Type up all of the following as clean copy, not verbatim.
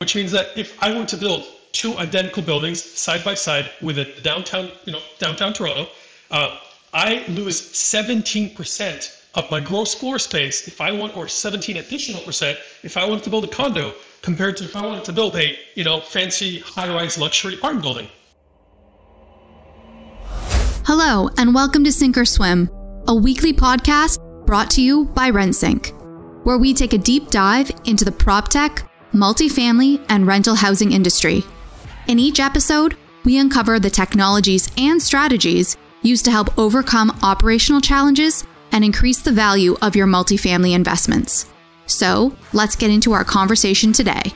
which means that if I were to build two identical buildings side by side within downtown Toronto, I lose 17% of my gross floor space if I want, or 17 additional percent if I wanted to build a condo, compared to if I wanted to build a fancy high-rise luxury apartment building. Hello, and welcome to Sink or Swim, a weekly podcast brought to you by Rentsync, where we take a deep dive into the PropTech, multifamily, and rental housing industry. In each episode, we uncover the technologies and strategies used to help overcome operational challenges and increase the value of your multifamily investments. So, let's get into our conversation today.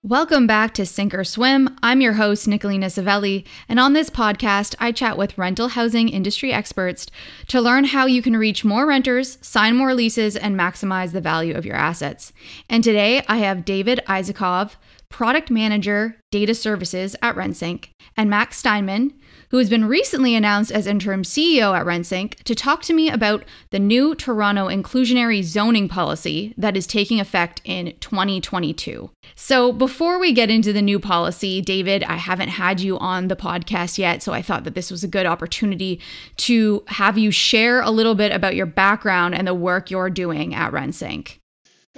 Welcome back to Sink or Swim. I'm your host, Nicolina Savelli, and on this podcast, I chat with rental housing industry experts to learn how you can reach more renters, sign more leases, and maximize the value of your assets. And today, I have David Aizikov, Product Manager, Data Services at Rentsync, and Max Steinman, who has been recently announced as Interim CEO at Rentsync, to talk to me about the new Toronto Inclusionary Zoning policy that is taking effect in 2022. So before we get into the new policy, David, I haven't had you on the podcast yet, so I thought that this was a good opportunity to have you share a little bit about your background and the work you're doing at Rentsync.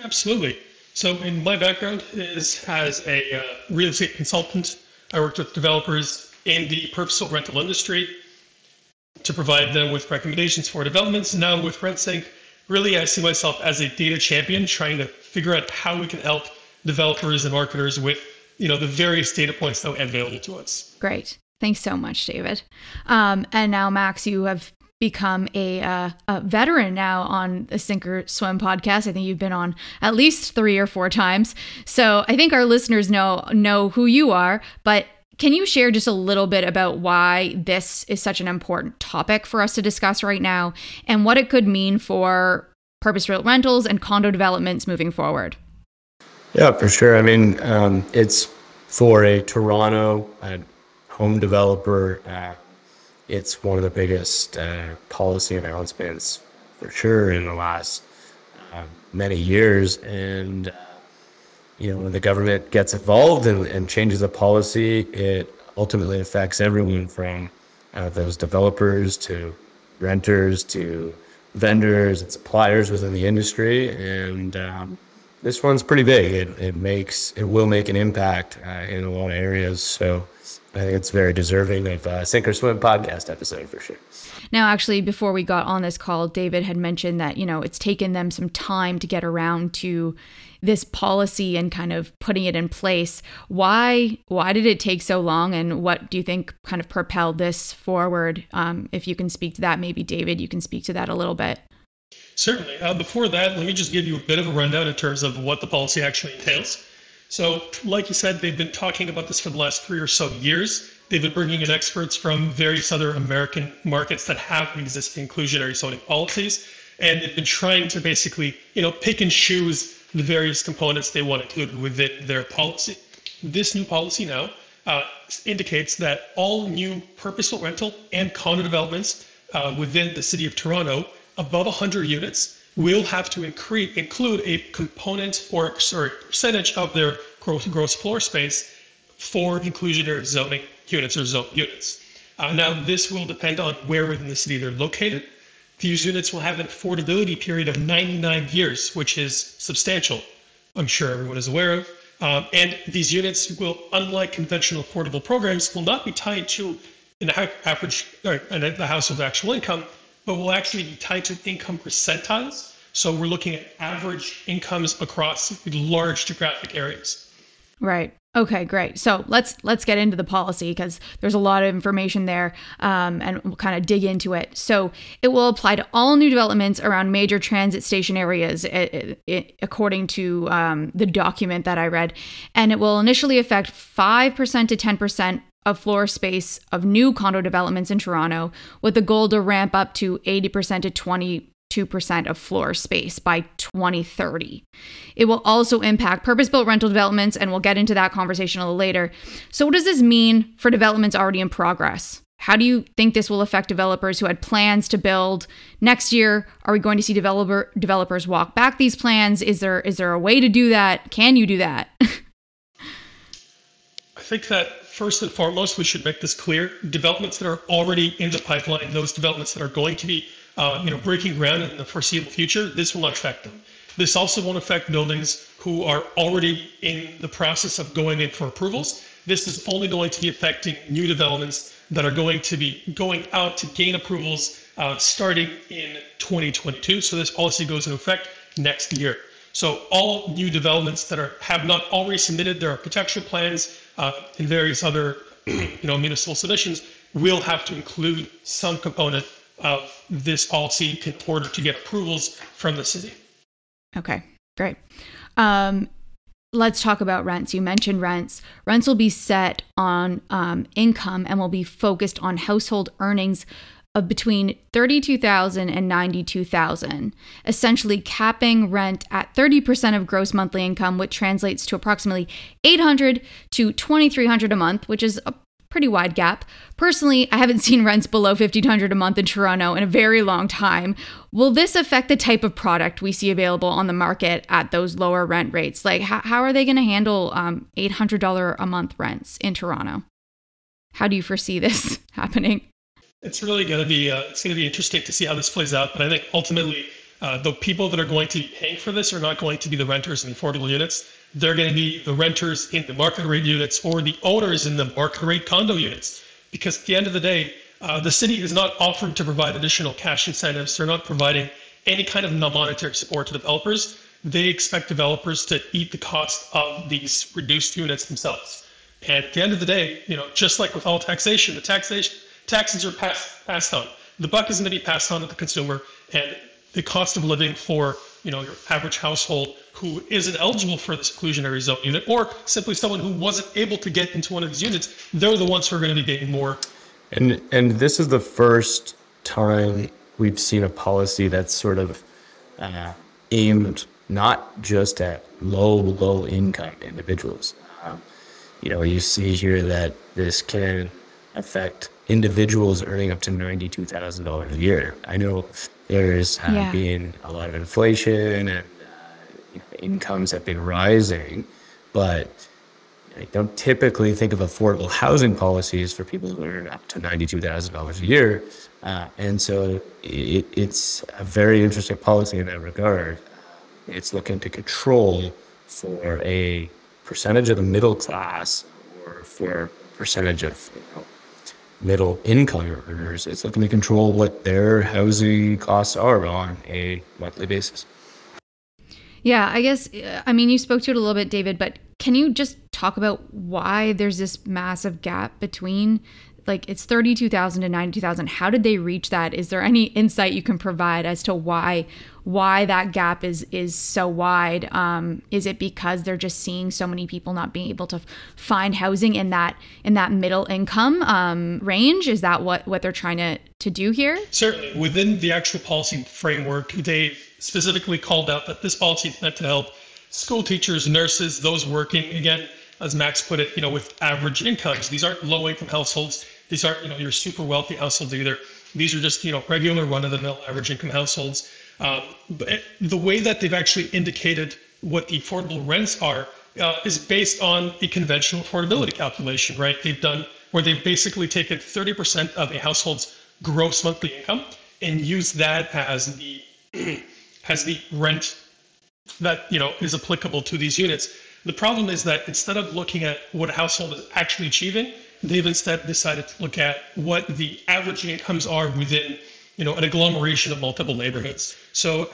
Absolutely. So in my background is as a real estate consultant. I worked with developers in the purpose-built rental industry to provide them with recommendations for developments. Now with Rentsync, really I see myself as a data champion, trying to figure out how we can help developers and marketers with the various data points that are available to us. Great. Thanks so much, David. And now, Max, you have become a veteran now on the Sink or Swim podcast. I think you've been on at least 3 or 4 times. So I think our listeners know who you are, but can you share just a little bit about why this is such an important topic for us to discuss right now and what it could mean for purpose-built rentals and condo developments moving forward? Yeah, for sure. I mean, it's for a Toronto home developer. It's one of the biggest policy announcements for sure in the last many years. And when the government gets involved and changes the policy, it ultimately affects everyone from those developers to renters to vendors and suppliers within the industry. And this one's pretty big. It will make an impact in a lot of areas. So I think it's very deserving of a Sink or Swim podcast episode for sure. Now, actually, before we got on this call, David had mentioned that, it's taken them some time to get around to this policy and kind of putting it in place. Why did it take so long, and what do you think kind of propelled this forward? If you can speak to that, maybe David, you can speak to that a little bit. Certainly. Before that, let me just give you a bit of a rundown in terms of what the policy actually entails. So, like you said, they've been talking about this for the last 3 or so years. They've been bringing in experts from various other American markets that have existing inclusionary zoning policies, and they've been trying to basically, pick and choose the various components they want to include within their policy. This new policy now indicates that all new purpose-built rental and condo developments within the city of Toronto above 100 units will have to include a component or percentage of their gross floor space for inclusionary zoning units or zone units. Now, this will depend on where within the city they're located. These units will have an affordability period of 99 years, which is substantial, I'm sure everyone is aware of. And these units will, unlike conventional affordable programs, will not be tied to the household's actual income, but will actually be tied to income percentiles. So we're looking at average incomes across large geographic areas. Right. Okay, great. So let's get into the policy because there's a lot of information there, and we'll kind of dig into it. So it will apply to all new developments around major transit station areas, according to the document that I read, and it will initially affect 5% to 10% of floor space of new condo developments in Toronto, with the goal to ramp up to 80% to 2% of floor space by 2030. It will also impact purpose-built rental developments, and we'll get into that conversation a little later. So what does this mean for developments already in progress? How do you think this will affect developers who had plans to build next year? Are we going to see developers walk back these plans? Is there a way to do that? Can you do that? I think that first and foremost, we should make this clear. Developments that are already in the pipeline, those developments that are going to be breaking ground in the foreseeable future, this will not affect them. This also won't affect buildings who are already in the process of going in for approvals. This is only going to be affecting new developments that are going to be going out to gain approvals starting in 2022. So this policy goes into effect next year. So all new developments that have not already submitted their architectural plans and various other municipal submissions will have to include some component of this policy in order to get approvals from the city. Okay, great. Let's talk about rents. You mentioned rents. Rents will be set on income and will be focused on household earnings of between $32,000 and $92,000, essentially capping rent at 30% of gross monthly income, which translates to approximately $800 to $2,300 a month, which is a pretty wide gap. Personally, I haven't seen rents below $1,500 a month in Toronto in a very long time. Will this affect the type of product we see available on the market at those lower rent rates? Like, how are they going to handle $800 a month rents in Toronto? How do you foresee this happening? It's really going to be interesting to see how this plays out. But I think ultimately, the people that are going to be paying for this are not going to be the renters in affordable units. They're going to be the renters in the market rate units or the owners in the market rate condo units. Because at the end of the day, the city is not offering to provide additional cash incentives. They're not providing any kind of non-monetary support to developers. They expect developers to eat the cost of these reduced units themselves. And at the end of the day, just like with all taxation, taxes are passed on. The buck is going to be passed on to the consumer, and the cost of living for your average household who isn't eligible for this inclusionary zone unit, or simply someone who wasn't able to get into one of these units, they're the ones who are going to be paying more. And this is the first time we've seen a policy that's sort of aimed not just at low income individuals. You see here that this can affect individuals earning up to $92,000 a year. I know there's been a lot of inflation and incomes have been rising, but I don't typically think of affordable housing policies for people who earn up to $92,000 a year. And so it's a very interesting policy in that regard. It's looking to control for a percentage of the middle class or for a percentage of middle income earners. It's looking to control what their housing costs are on a monthly basis. Yeah, I guess, you spoke to it a little bit, David, but can you just talk about why there's this massive gap between, it's $32,000 to $92,000. How did they reach that? Is there any insight you can provide as to why that gap is so wide? Is it because they're just seeing so many people not being able to find housing in that middle income range? Is that what they're trying to do here? Certainly. Within the actual policy framework, they specifically called out that this policy is meant to help school teachers, nurses, those working, again, as Max put it, with average incomes. These aren't low-income households. These aren't, your super wealthy households either. These are just, regular run-of-the-mill average income households. But the way that they've actually indicated what the affordable rents are is based on the conventional affordability calculation, right? They've basically taken 30% of a household's gross monthly income and used that as the rent that is applicable to these units. The problem is that instead of looking at what a household is actually achieving, they've instead decided to look at what the average incomes are within an agglomeration of multiple neighborhoods. So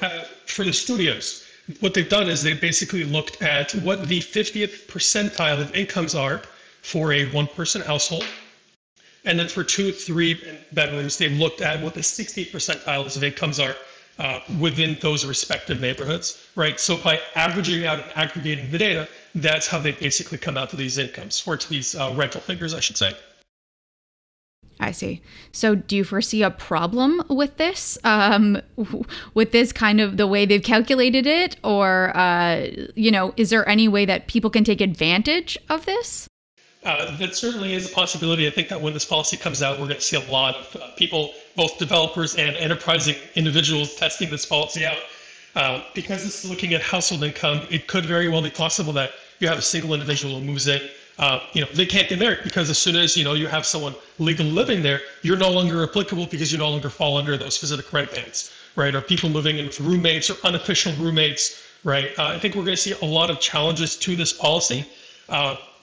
for the studios, what they've done is they basically looked at what the 50th percentile of incomes are for a one-person household. And then for 2-3 bedrooms, they've looked at what the 60th percentiles of incomes are within those respective neighborhoods, right? So by averaging out and aggregating the data, that's how they basically come out to these incomes, or to these rental figures, I should say. I see. So do you foresee a problem with this, with this kind of the way they've calculated it? Or, is there any way that people can take advantage of this? That certainly is a possibility. I think that when this policy comes out, we're going to see a lot of people, both developers and enterprising individuals, testing this policy out. Because this is looking at household income, it could very well be possible that you have a single individual who moves in. They can't get married because as soon as, you have someone legally living there, you're no longer applicable because you no longer fall under those specific rent bans, right? Or people moving in with roommates or unofficial roommates, right? I think we're going to see a lot of challenges to this policy.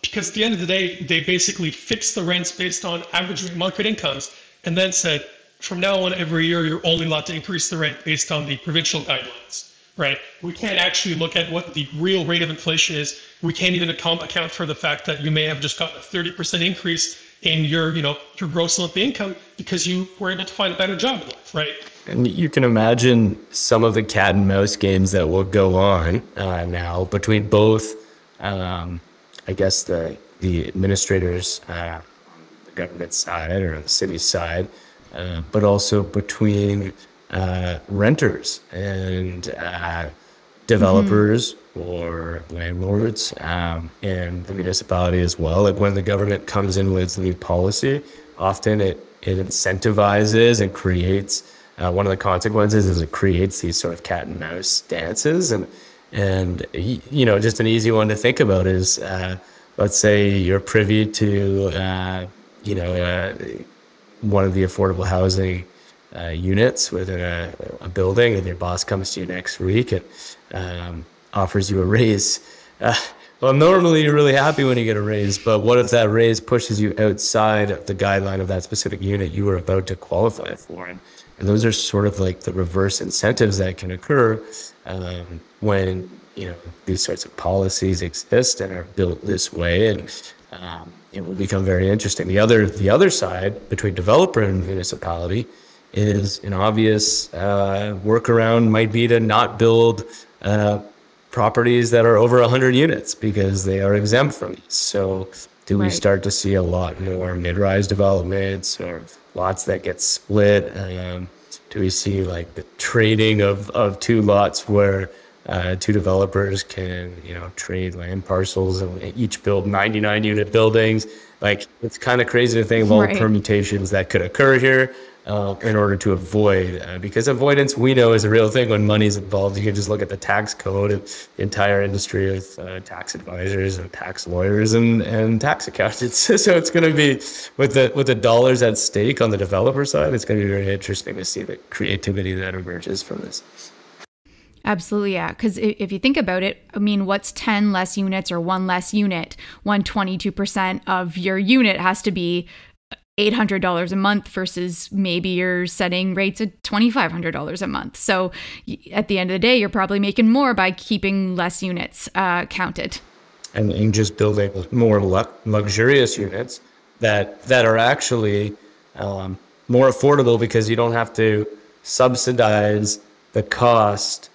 Because at the end of the day, they basically fixed the rents based on average market incomes and then said, from now on, every year, you're only allowed to increase the rent based on the provincial guidelines, right? We can't actually look at what the real rate of inflation is. We can't even account for the fact that you may have just gotten a 30% increase in your gross monthly income because you were able to find a better job in life, right? And you can imagine some of the cat and mouse games that will go on now between both I guess the administrators, the government side or the city side, but also between renters and developers or landlords and the municipality as well. Like when the government comes in with new policy, often it incentivizes and creates, one of the consequences is it creates these sort of cat and mouse dances. And just an easy one to think about is, let's say you're privy to, one of the affordable housing units within a building, and your boss comes to you next week and offers you a raise. Well, normally you're really happy when you get a raise, but what if that raise pushes you outside of the guideline of that specific unit you were about to qualify for? And those are sort of like the reverse incentives that can occur when these sorts of policies exist and are built this way, and it will become very interesting. The other side between developer and municipality is an obvious workaround might be to not build properties that are over 100 units because they are exempt from these. So do we start to see a lot more mid-rise developments or lots that get split? Do we see like the trading of two lots where two developers can, trade land parcels and each build 99 unit buildings? Like, it's kind of crazy to think of all the permutations that could occur here in order to avoid, because avoidance we know is a real thing when money's involved. You can just look at the tax code and the entire industry of tax advisors and tax lawyers and tax accountants. So it's going to be, with the dollars at stake on the developer side, it's going to be very interesting to see the creativity that emerges from this. Absolutely, yeah. Because if you think about it, I mean, what's 10 less units or one less unit? 22% of your unit has to be $800 a month versus maybe you're setting rates at $2,500 a month. So at the end of the day, you're probably making more by keeping less units counted. And just building more luxurious units that are actually more affordable because you don't have to subsidize the cost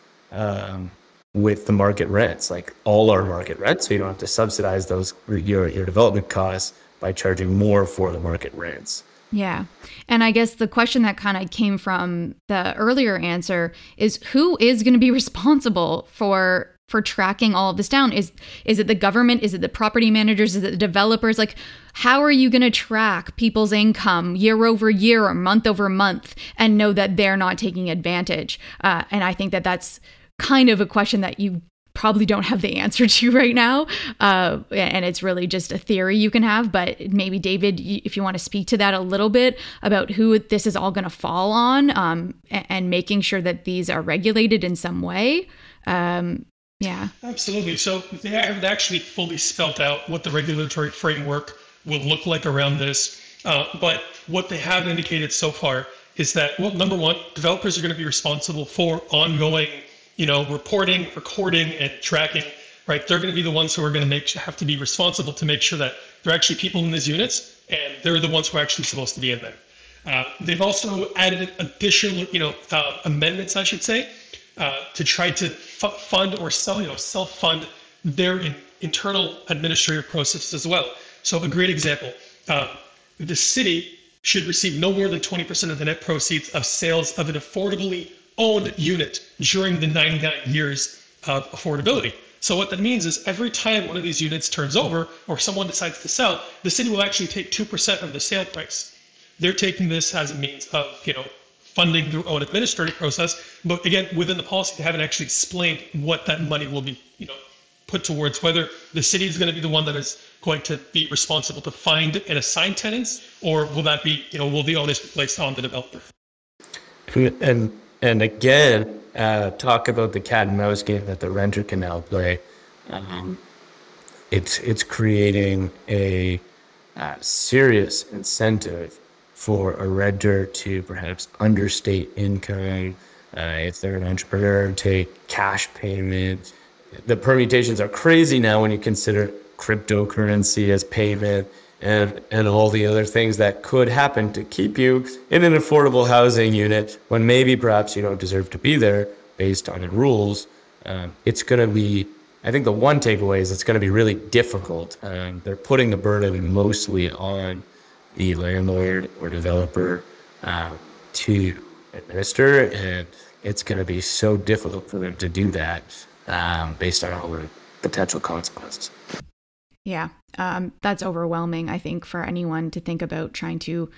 with the market rents, like all our market rents. So you don't have to subsidize those your development costs by charging more for the market rents. Yeah. And I guess the question that kind of came from the earlier answer is, who is going to be responsible for tracking all of this down? Is it the government? Is it the property managers? Is it the developers? Like, how are you going to track people's income year over year or month over month and know that they're not taking advantage? And I think that that's kind of a question that you probably don't have the answer to right now. And it's really just a theory you can have. But maybe, David, if you want to speak to that a little bit about who this is all going to fall on, and making sure that these are regulated in some way. Yeah. Absolutely. So they haven't actually fully spelled out what the regulatory framework will look like around this. But what they have indicated so far is that, well, number one, developers are going to be responsible for ongoing reporting, recording, and tracking, right? They're going to be the ones who are going to have to be responsible to make sure that there are actually people in these units, and they're the ones who are actually supposed to be in there. They've also added additional, amendments, I should say, to try to fund or self-fund their internal administrative process as well. So a great example, the city should receive no more than 20% of the net proceeds of sales of an affordably owned unit during the 99 years of affordability, So what that means is every time one of these units turns over or someone decides to sell, the city will actually take 2% of the sale price. They're taking this as a means of, funding their own administrative process. But again, within the policy, they haven't actually explained what that money will be, put towards, whether the city is going to be the one that is going to be responsible to find and assign tenants, or will that be, will the onus be placed on the developer? And again, talk about the cat and mouse game that the renter can now play. It's creating a serious incentive for a renter to perhaps understate income. If they're an entrepreneur, take cash payment. The permutations are crazy now when you consider cryptocurrency as payment and all the other things that could happen to keep you in an affordable housing unit when maybe perhaps you don't deserve to be there based on the rules. It's going to be, I think the one takeaway is it's going to be really difficult. They're putting the burden mostly on the landlord or developer to administer, and it's going to be so difficult for them to do that based on all the potential consequences. Yeah, that's overwhelming, I think, for anyone to think about trying to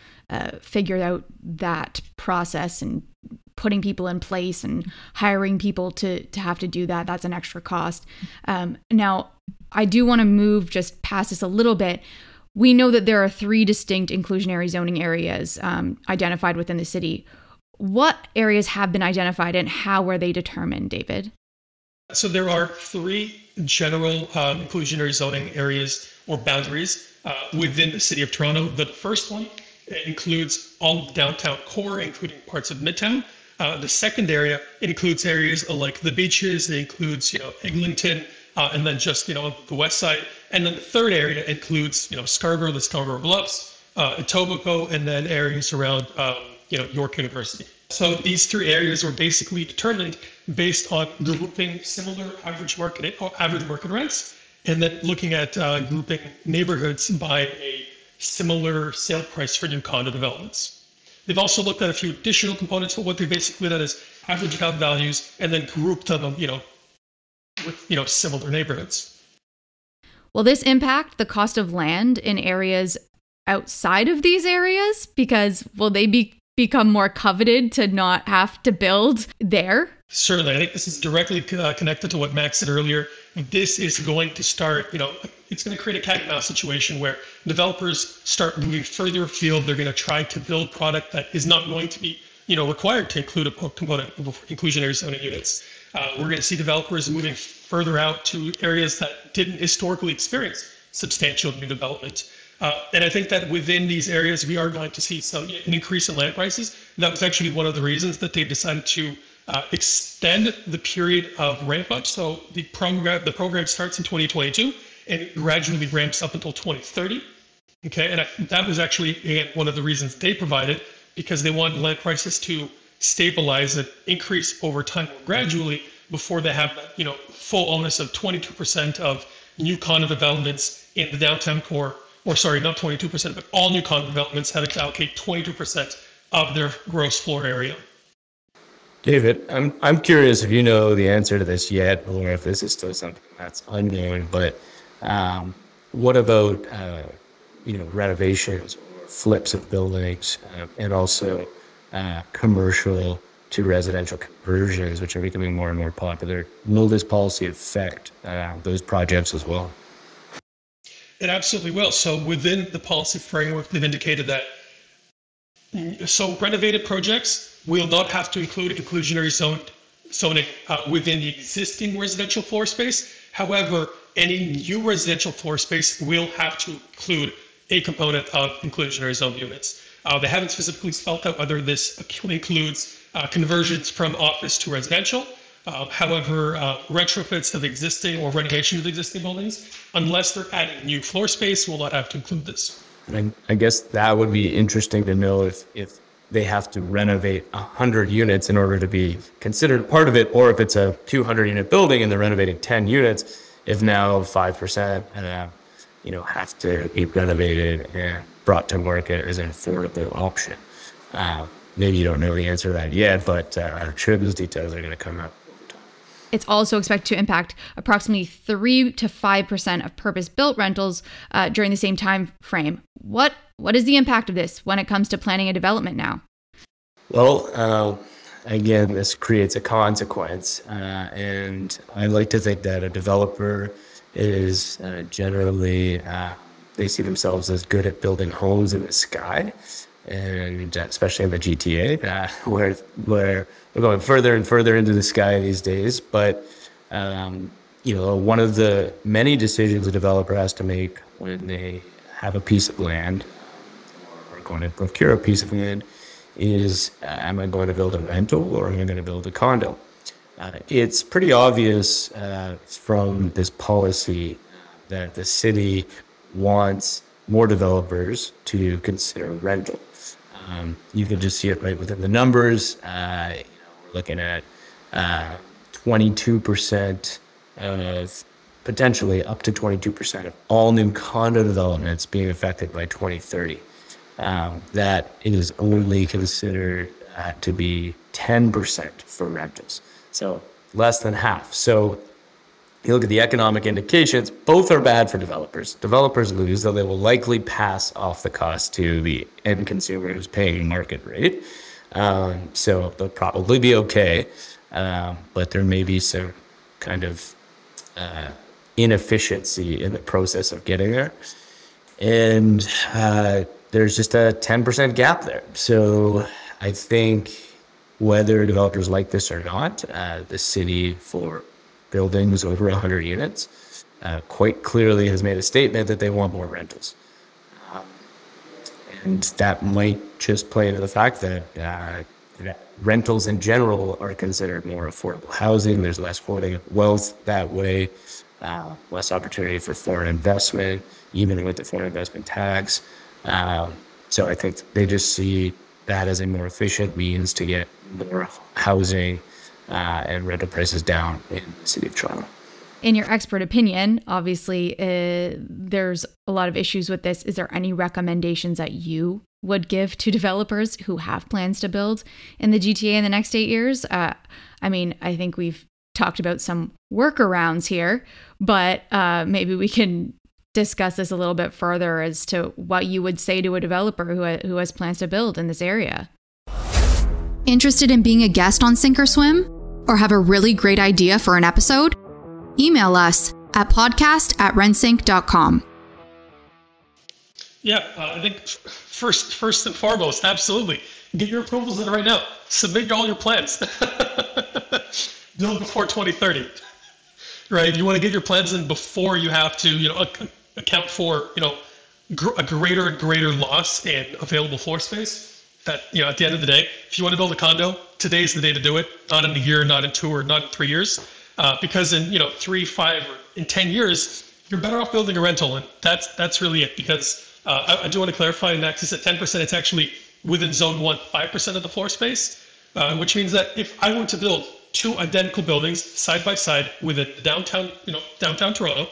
figure out that process and putting people in place and hiring people to have to do that. That's an extra cost. Now, I do want to move just past this a little bit. We know that there are 3 distinct inclusionary zoning areas identified within the city. What areas have been identified and how were they determined, David? So there are 3 general inclusionary zoning areas or boundaries within the city of Toronto. The first one includes all of downtown core, including parts of Midtown. The second area, it includes areas like the beaches. It includes, Eglinton, and then just, the west side. And then the third area includes, Scarborough, the Scarborough Bluffs, Etobicoke, and then areas around, York University. So these 3 areas were basically determined based on grouping similar average market rents, and then looking at grouping neighborhoods by a similar sale price for new condo developments. They've also looked at a few additional components, but what they basically did is average house values and then grouped them, with, similar neighborhoods. Will this impact the cost of land in areas outside of these areas? Because will they become more coveted to not have to build there? Certainly. I think this is directly connected to what Max said earlier. This is going to start, it's going to create a cat and mouse situation where developers start moving further afield. They're going to try to build product that is not going to be, required to include a component of inclusionary zoning units. We're going to see developers moving further out to areas that didn't historically experience substantial new development. And I think that within these areas, we are going to see an increase in land prices. That was actually one of the reasons that they decided to extend the period of ramp up. So the program starts in 2022 and it gradually ramps up until 2030. Okay, and that was actually, again, one of the reasons they provided, because they wanted land prices to stabilize and increase over time gradually before they have, full onus of 22% of new condo developments in the downtown core. Or sorry, not 22%, but all new condo developments have to allocate 22% of their gross floor area. David, I'm curious if you know the answer to this yet, or if this is still something that's unknown. But what about renovations or flips of buildings, and also commercial to residential conversions, which are becoming more and more popular? Will this policy affect those projects as well? It absolutely will. So within the policy framework, they've indicated that renovated projects will not have to include inclusionary zoning within the existing residential floor space. However, any new residential floor space will have to include a component of inclusionary zone units. They haven't specifically spelled out whether this includes conversions from office to residential. However, retrofits of existing or renovation of existing buildings, unless they're adding new floor space, will not have to include this. And I guess that would be interesting to know if they have to renovate 100 units in order to be considered part of it, or if it's a 200-unit building and they're renovating 10 units, if now 5% have to be renovated and brought to market as an affordable option. Maybe you don't know the answer to that yet, but I'm sure those details are going to come up. It's also expected to impact approximately 3 to 5% of purpose-built rentals during the same time frame. What is the impact of this when it comes to planning a development now? Well, again, this creates a consequence, and I like to think that a developer is generally, they see themselves as good at building homes in the sky, and especially in the GTA, where we're going further and further into the sky these days. But one of the many decisions a developer has to make when they have a piece of land or going to procure a piece of land is, am I going to build a rental or am I going to build a condo? It's pretty obvious from this policy that the city wants more developers to consider rental. You can just see it right within the numbers. We're looking at 22% of, potentially up to 22% of all new condo developments being affected by 2030. That is only considered to be 10% for rentals. So less than half. So you look at the economic indications, both are bad for developers. Developers lose, though they will likely pass off the cost to the end consumer who's paying market rate. So they'll probably be okay. But there may be some kind of inefficiency in the process of getting there. And there's just a 10% gap there. So I think whether developers like this or not, the city, for buildings over 100 units, quite clearly has made a statement that they want more rentals. And that might just play into the fact that rentals in general are considered more affordable housing. There's less hoarding of wealth that way, less opportunity for foreign investment, even with the foreign investment tax. So I think they just see that as a more efficient means to get more housing and rental prices down in the city of Toronto. In your expert opinion, obviously, there's a lot of issues with this. Is there any recommendations that you would give to developers who have plans to build in the GTA in the next 8 years? I think we've talked about some workarounds here, but maybe we can discuss this a little bit further as to what you would say to a developer who has plans to build in this area. Interested in being a guest on Sink or Swim? Or have a really great idea for an episode? Email us at podcast@rentsync.com. Yeah, I think first and foremost, absolutely. Get your approvals in right now. Submit all your plans. Build before 2030, right? You want to get your plans in before you have to, account for, a greater and greater loss in available floor space. That, at the end of the day, if you want to build a condo, today's the day to do it. Not in a year, not in 2 or not in 3 years. Because in 3, 5, or in 10 years, you're better off building a rental, and that's really it. Because I do want to clarify, Max, is at 10%, it's actually within Zone 1, 5% of the floor space, which means that if I were to build 2 identical buildings side by side within downtown Toronto,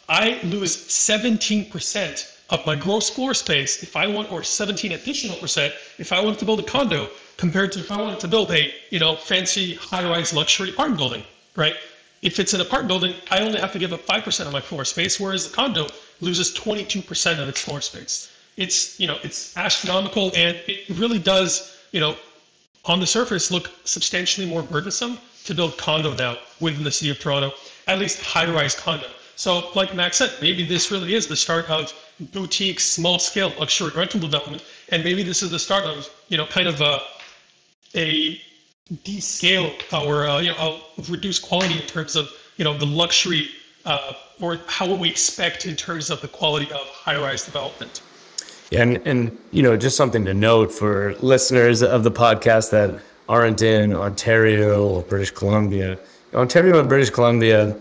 I lose 17% of my gross floor space if I want, or 17 additional percent if I wanted to build a condo, compared to if I wanted to build a fancy high-rise luxury apartment building, right? If it's an apartment building, I only have to give up 5% of my floor space, whereas the condo loses 22% of its floor space. It's astronomical, and it really does, on the surface, look substantially more burdensome to build condo now within the city of Toronto, at least high-rise condo. So like Max said, maybe this really is the start of boutique, small-scale luxury rental development, and maybe this is the start of, kind of a descale or, of reduced quality in terms of, the luxury or how we expect in terms of the quality of high-rise development. Yeah, and just something to note for listeners of the podcast that aren't in Ontario or British Columbia. Ontario and British Columbia,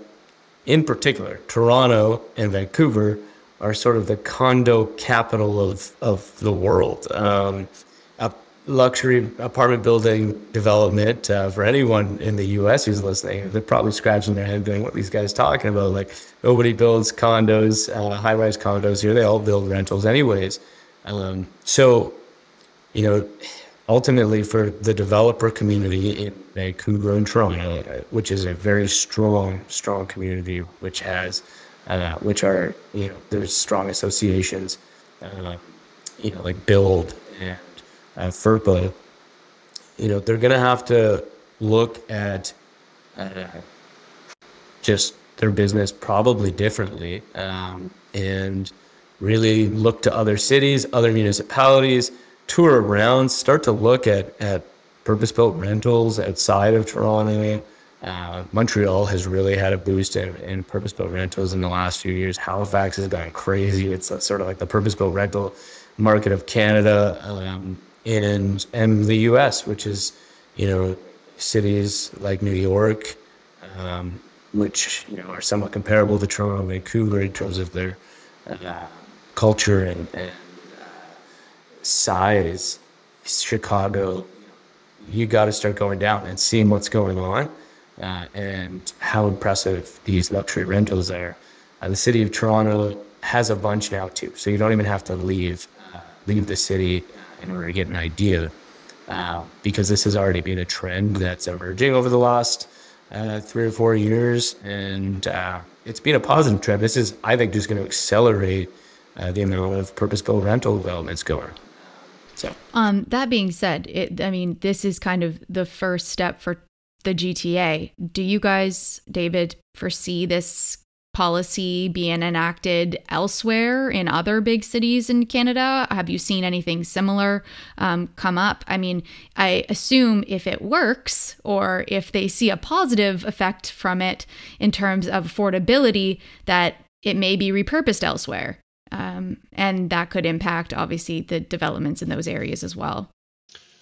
in particular, Toronto and Vancouver, are sort of the condo capital of the world. A luxury apartment building development, for anyone in the U.S. who's listening, they're probably scratching their head going, what are these guys talking about? Like, nobody builds condos, high-rise condos here. They all build rentals anyways. So, ultimately for the developer community in Vancouver and Toronto, which is a very strong community, which has, which are, there's strong associations, like Build and FERPA, they're going to have to look at just their business probably differently, and really look to other cities, other municipalities, tour around, start to look at purpose-built rentals outside of Toronto. Montreal has really had a boost in purpose-built rentals in the last few years. Halifax has gone crazy. It's sort of like the purpose-built rental market of Canada, and the U.S., which is, cities like New York, which, are somewhat comparable to Toronto and Vancouver in terms of their culture and size. Chicago, you got to start going down and seeing what's going on, and how impressive these luxury rentals are. The city of Toronto has a bunch now too, so you don't even have to leave the city in order to get an idea, because this has already been a trend that's emerging over the last 3 or 4 years, and it's been a positive trend. This is, I think, just going to accelerate the amount of purpose-built rental developments going. So, that being said, this is kind of the first step for the GTA. Do you guys, David, foresee this policy being enacted elsewhere in other big cities in Canada? Have you seen anything similar come up? I assume if it works, or if they see a positive effect from it in terms of affordability, that it may be repurposed elsewhere. And that could impact, obviously, the developments in those areas as well.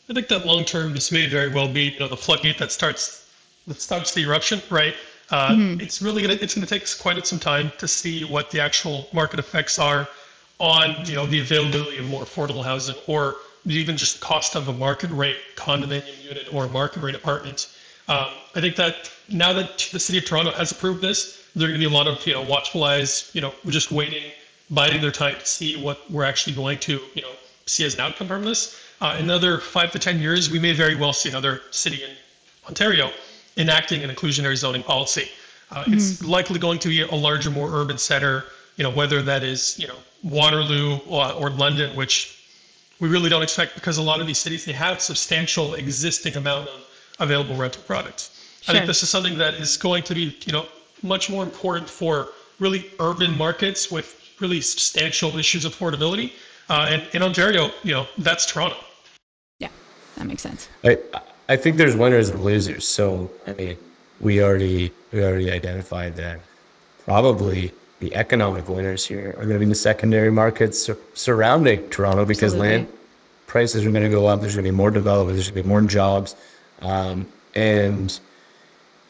I think that long term, this may very well be, the floodgate that starts the eruption, right? It's gonna take quite some time to see what the actual market effects are on, the availability of more affordable housing, or even just cost of a market rate condominium unit or market rate apartment. I think that now that the city of Toronto has approved this, there are going to be a lot of, watchful eyes, we're just waiting, biding their time to see what we're actually going to, see as an outcome from this. In another 5 to 10 years, we may very well see another city in Ontario enacting an inclusionary zoning policy. It's likely going to be a larger, more urban center, whether that is, Waterloo or London, which we really don't expect, because a lot of these cities, they have substantial existing amount of available rental products. Sure. I think this is something that is going to be, much more important for really urban markets with really substantial issues of affordability. And in Ontario, that's Toronto. Yeah, that makes sense. I think there's winners and losers. So, we already identified that probably the economic winners here are going to be the secondary markets surrounding Toronto, because land prices are going to go up. There's going to be more development. There's going to be more jobs. And,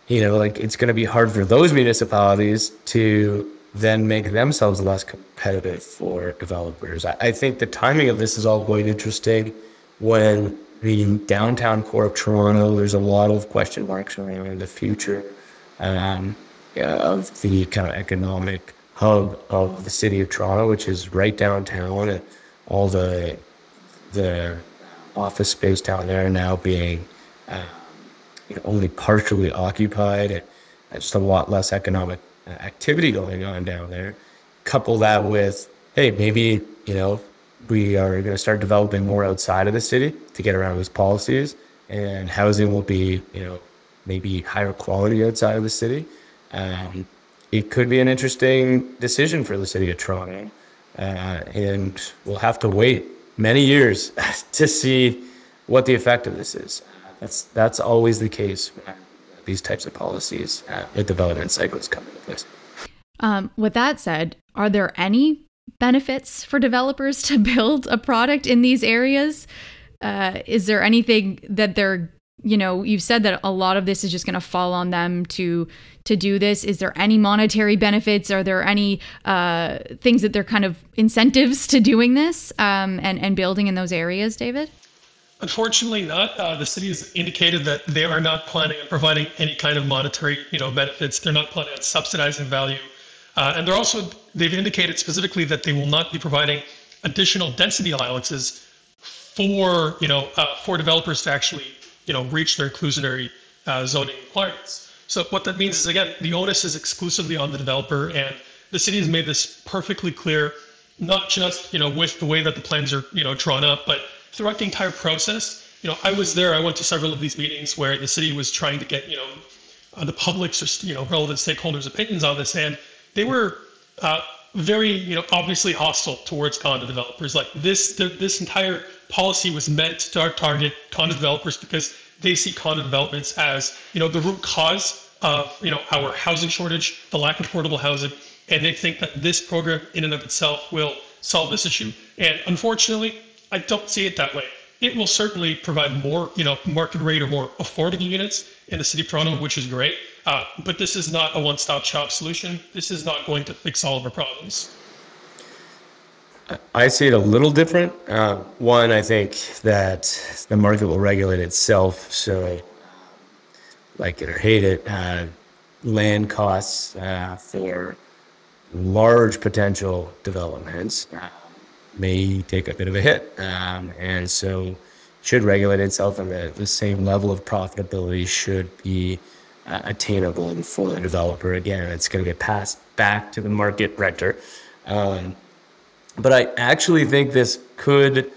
it's going to be hard for those municipalities to then make themselves less competitive for developers. I think the timing of this is all quite interesting. When the downtown core of Toronto, there's a lot of question marks around the future of the kind of economic hub of the city of Toronto, which is right downtown, and all the office space down there now being only partially occupied, and just a lot less economic activity going on down there. Couple that with, hey, maybe, we are going to start developing more outside of the city to get around these policies, and housing will be, maybe higher quality outside of the city. It could be an interesting decision for the city of Toronto, and we'll have to wait many years to see what the effect of this is. That's always the case when these types of policies with development cycles come into place. With that said, are there any benefits for developers to build a product in these areas? Is there anything that they're, you've said that a lot of this is just going to fall on them to do this. Is there any monetary benefits? Are there any things that they're kind of incentives to doing this and building in those areas, David? Unfortunately not. The city has indicated that they are not planning on providing any kind of monetary, benefits. They're not planning on subsidizing value. And they've indicated specifically that they will not be providing additional density allowances for developers to actually, reach their inclusionary zoning requirements. So what that means is, again, the onus is exclusively on the developer, and the city has made this perfectly clear, not just, with the way that the plans are, drawn up, but throughout the entire process. I was there, I went to several of these meetings where the city was trying to get, the public's, relevant stakeholders' opinions on this, and they were very, obviously hostile towards condo developers. Like this entire policy was meant to target condo developers because they see condo developments as, the root cause of, our housing shortage, the lack of affordable housing, and they think that this program in and of itself will solve this issue. And unfortunately, I don't see it that way. It will certainly provide more, market rate or more affordable units in the city of Toronto, which is great. But this is not a one-stop shop solution. This is not going to fix all of our problems. I see it a little different. One, I think that the market will regulate itself. So, like it or hate it, land costs for large potential developments may take a bit of a hit, and so should regulate itself, and the same level of profitability should be attainable for the developer. Again, it's going to get passed back to the market renter. But I actually think this could,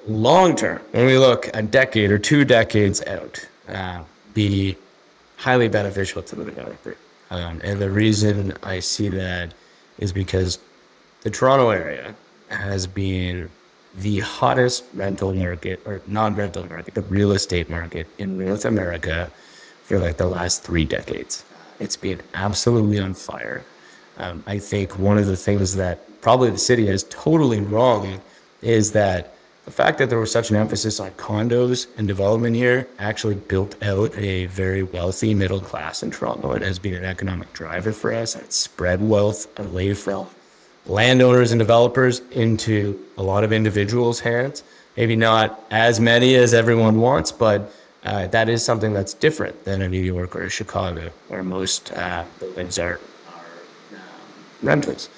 long term, when we look a decade or 2 decades out, be highly beneficial to the developer. And the reason I see that is because the Toronto area has been the hottest rental market, or non-rental market, the real estate market in North America for like the last 3 decades. It's been absolutely on fire. I think one of the things that probably the city is totally wrong is that the fact that there was such an emphasis on condos and development here actually built out a very wealthy middle class in Toronto. It has been an economic driver for us. It's spread wealth away from landowners and developers into a lot of individuals' hands. Maybe not as many as everyone wants, but that is something that's different than a New York or a Chicago, where most buildings are rentals.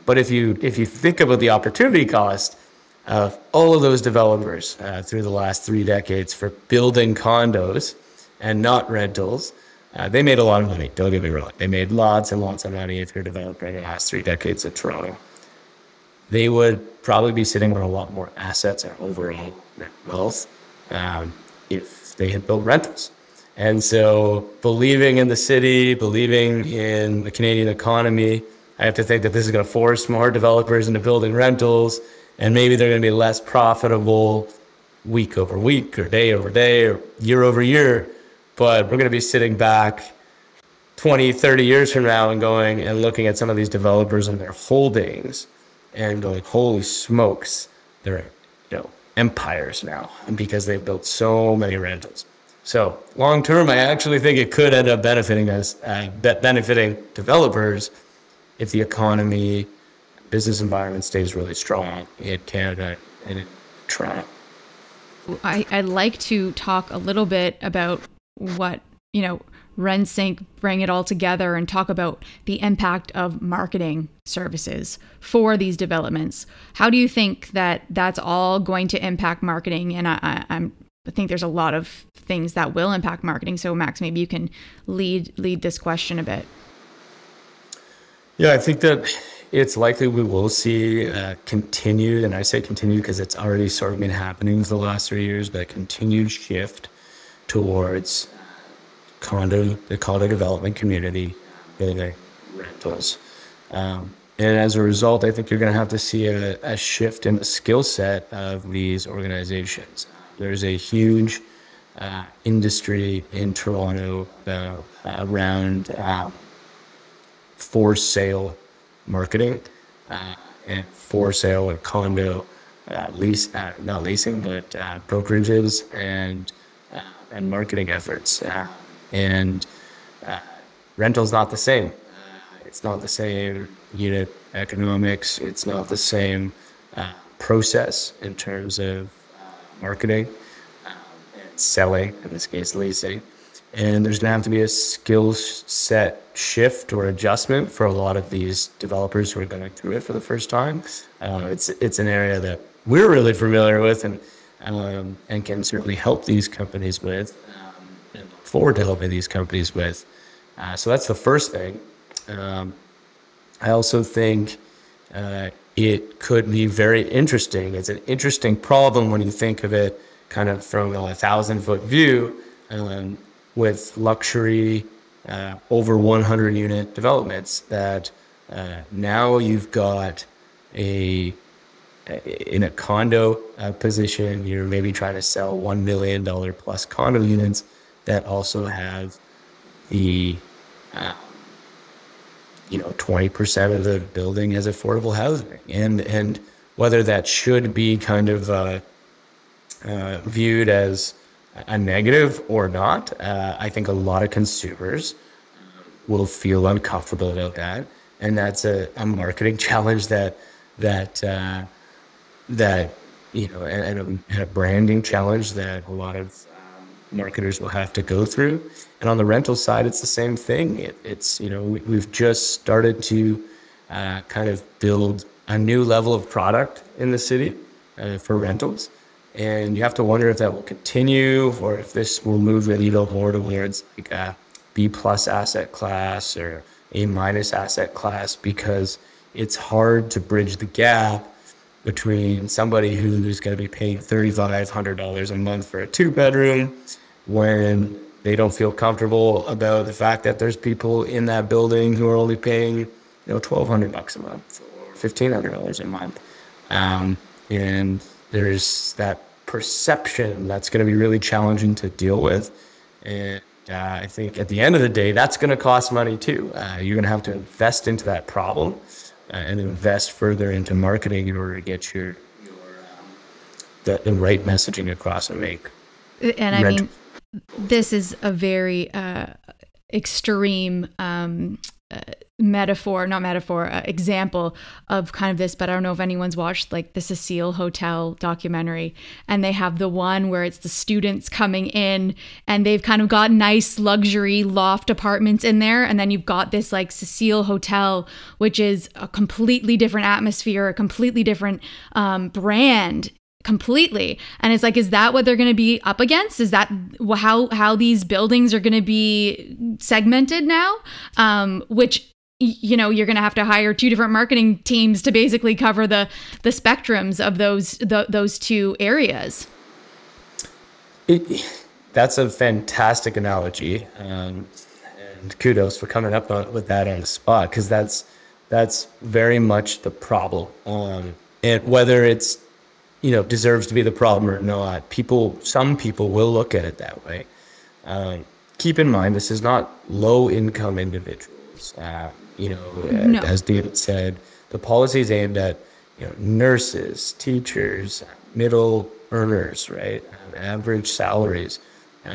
But if you think about the opportunity cost of all of those developers through the last 3 decades for building condos and not rentals, they made a lot of money. Don't get me wrong. They made lots and lots of money if you're developing the last 3 decades in Toronto. They would probably be sitting on a lot more assets and overall net wealth if they had built rentals. And so believing in the city, believing in the Canadian economy, I have to think that this is going to force more developers into building rentals, and maybe they're going to be less profitable week over week or day over day or year over year. But we're going to be sitting back 20, 30 years from now and going and looking at some of these developers and their holdings and going, holy smokes, they're empires now, because they've built so many rentals. So long term, I actually think it could end up benefiting us, benefiting developers if the economy, business environment stays really strong in Canada and in Toronto. I'd like to talk a little bit about what, Rentsync, bring it all together and talk about the impact of marketing services for these developments. How do you think that that's all going to impact marketing? And I think there's a lot of things that will impact marketing. So Max, maybe you can lead this question a bit. Yeah, I think that it's likely we will see continued, and I say continued because it's already sort of been happening for the last 3 years, but a continued shift towards the condo development community, building rentals. And as a result, I think you're going to have to see a shift in the skill set of these organizations. There's a huge industry in Toronto around for sale marketing and for sale and condo not leasing, but brokerages and marketing efforts. And rental's not the same. It's not the same unit economics. It's not the same process in terms of marketing and selling, in this case leasing. And there's going to have to be a skill set shift or adjustment for a lot of these developers who are going through it for the first time. It's an area that we're really familiar with, and and can certainly help these companies with, and look forward to helping these companies with. So that's the first thing. I also think it could be very interesting. It's an interesting problem when you think of it kind of from a 1,000-foot view, with luxury over 100 unit developments that now you've got in a condo position, you're maybe trying to sell $1 million plus condo units that also have the 20% of the building as affordable housing, and whether that should be kind of viewed as a negative or not, I think a lot of consumers will feel uncomfortable about that, and that's a marketing challenge and a branding challenge that a lot of marketers will have to go through. And on the rental side, it's the same thing. We've just started to kind of build a new level of product in the city for rentals. And you have to wonder if that will continue, or if this will move the needle more towards like a B+ asset class or A- asset class, because it's hard to bridge the gap between somebody who's going to be paying $3,500 a month for a 2-bedroom when they don't feel comfortable about the fact that there's people in that building who are only paying $1,200 a month or $1,500 a month. And there's that perception that's going to be really challenging to deal with. And I think at the end of the day, that's going to cost money too. You're going to have to invest into that problem and invest further into marketing in order to get the right messaging across and make. And I mean, this is a very extreme example of kind of this, but I don't know if anyone's watched like the Cecile Hotel documentary, and they have the one where it's the students coming in and they've kind of got nice luxury loft apartments in there, and then you've got this like Cecile Hotel, which is a completely different atmosphere, a completely different brand completely. And it's like, is that what they're going to be up against? Is that how these buildings are going to be segmented now? Which, you're going to have to hire 2 different marketing teams to basically cover the spectrums of those 2 areas. That's a fantastic analogy. And kudos for coming up with that on the spot, because that's very much the problem. And whether it's deserves to be the problem or not, some people will look at it that way. Keep in mind, this is not low-income individuals. No. As David said, the policy is aimed at nurses, teachers, middle earners, right? Average salaries.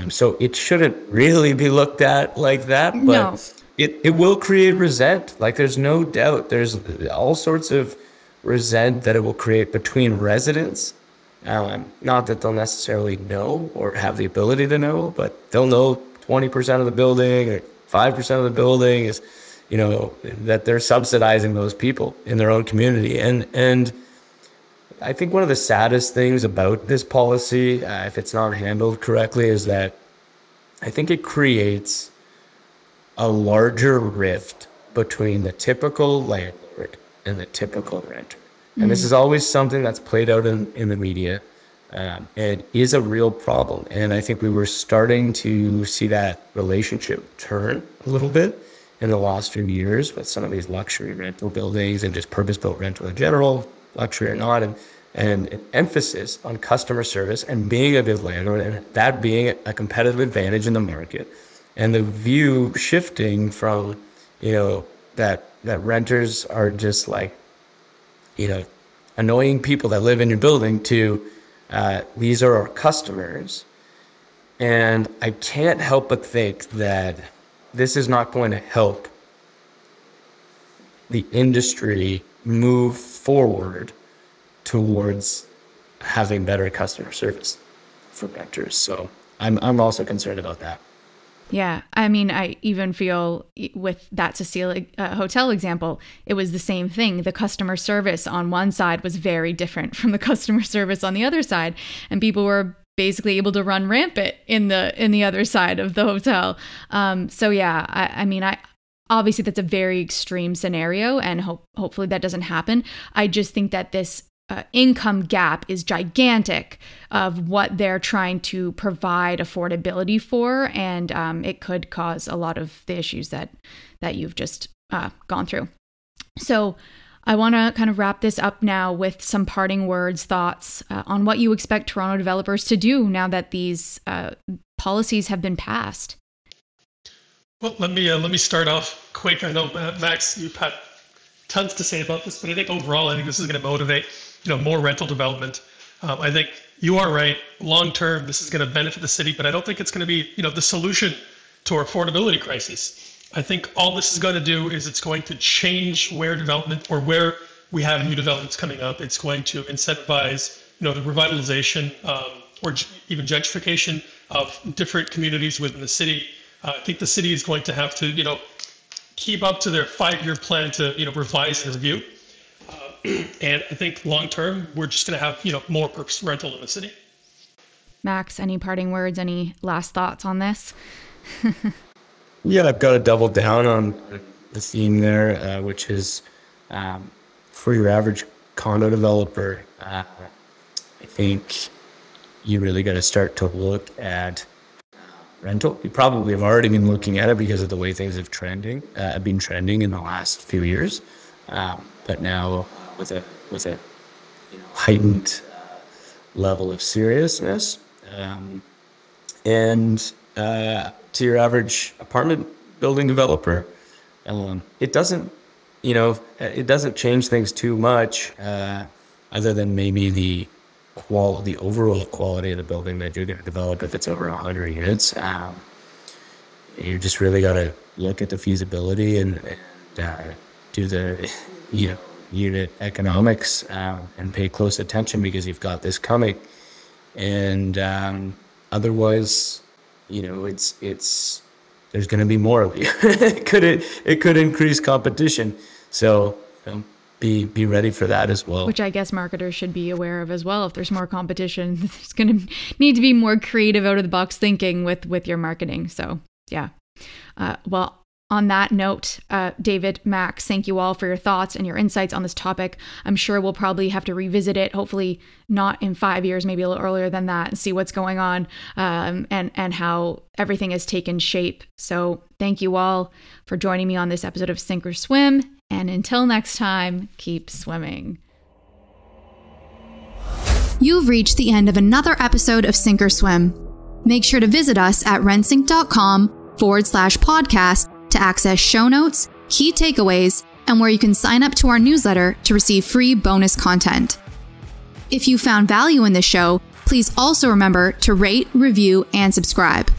So it shouldn't really be looked at like that, but no. It will create resent. Like, there's no doubt. There's all sorts of resent that it will create between residents. Not that they'll necessarily know or have the ability to know, but they'll know 20% of the building or 5% of the building is, that they're subsidizing those people in their own community. And I think one of the saddest things about this policy, if it's not handled correctly, is that I think it creates a larger rift between the typical landlord and the typical renter. And this is always something that's played out in the media, and is a real problem. And I think we were starting to see that relationship turn a little bit in the last few years with some of these luxury rental buildings and just purpose-built rental in general, luxury or not, and an emphasis on customer service and being a good landlord, and that being a competitive advantage in the market. And the view shifting from, that renters are just like, annoying people that live in your building to these are our customers. And I can't help but think that this is not going to help the industry move forward towards having better customer service for renters. So I'm also concerned about that. Yeah. I mean, I even feel with that Cecile hotel example, it was the same thing. The customer service on one side was very different from the customer service on the other side. And people were basically able to run rampant in the other side of the hotel. So yeah, I mean, obviously that's a very extreme scenario, and hopefully that doesn't happen. I just think that this income gap is gigantic of what they're trying to provide affordability for, and it could cause a lot of the issues that you've just gone through. So I want to kind of wrap this up now with some parting words, thoughts on what you expect Toronto developers to do now that these policies have been passed. Well, let me start off quick. I know, Max, you've had tons to say about this, but I think overall, I think this is going to motivate more rental development. I think you are right. Long term, this is going to benefit the city, but I don't think it's going to be the solution to our affordability crisis. I think all this is going to do is it's going to change where development, or where we have new developments coming up. It's going to incentivize the revitalization or even gentrification of different communities within the city. I think the city is going to have to keep up to their 5-year plan to revise and review. And I think long term, we're just going to have more purpose rental in the city. Max, any parting words? Any last thoughts on this? Yeah, I've got to double down on the theme there, which is for your average condo developer, I think you really got to start to look at rental. You probably have already been looking at it because of the way things have been trending in the last few years. But now with a heightened level of seriousness, and to your average apartment building developer, it doesn't change things too much, other than maybe the overall quality of the building that you're going to develop. If it's over 100 units, you just really got to look at the feasibility and do the unit economics and pay close attention, because you've got this coming. And otherwise, it's there's going to be more of you. It could increase competition. So be ready for that as well. Which I guess marketers should be aware of as well. If there's more competition, there's going to need to be more creative, out of the box thinking with your marketing. So yeah. Well, on that note, David, Max, thank you all for your thoughts and your insights on this topic. I'm sure we'll probably have to revisit it, hopefully not in 5 years, maybe a little earlier than that, and see what's going on and how everything has taken shape. So thank you all for joining me on this episode of Sink or Swim. And until next time, keep swimming. You've reached the end of another episode of Sink or Swim. Make sure to visit us at rentsync.com/podcast to access show notes, key takeaways, and where you can sign up to our newsletter to receive free bonus content. If you found value in this show, please also remember to rate, review, and subscribe.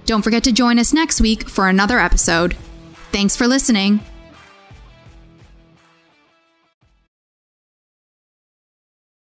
Don't forget to join us next week for another episode. Thanks for listening.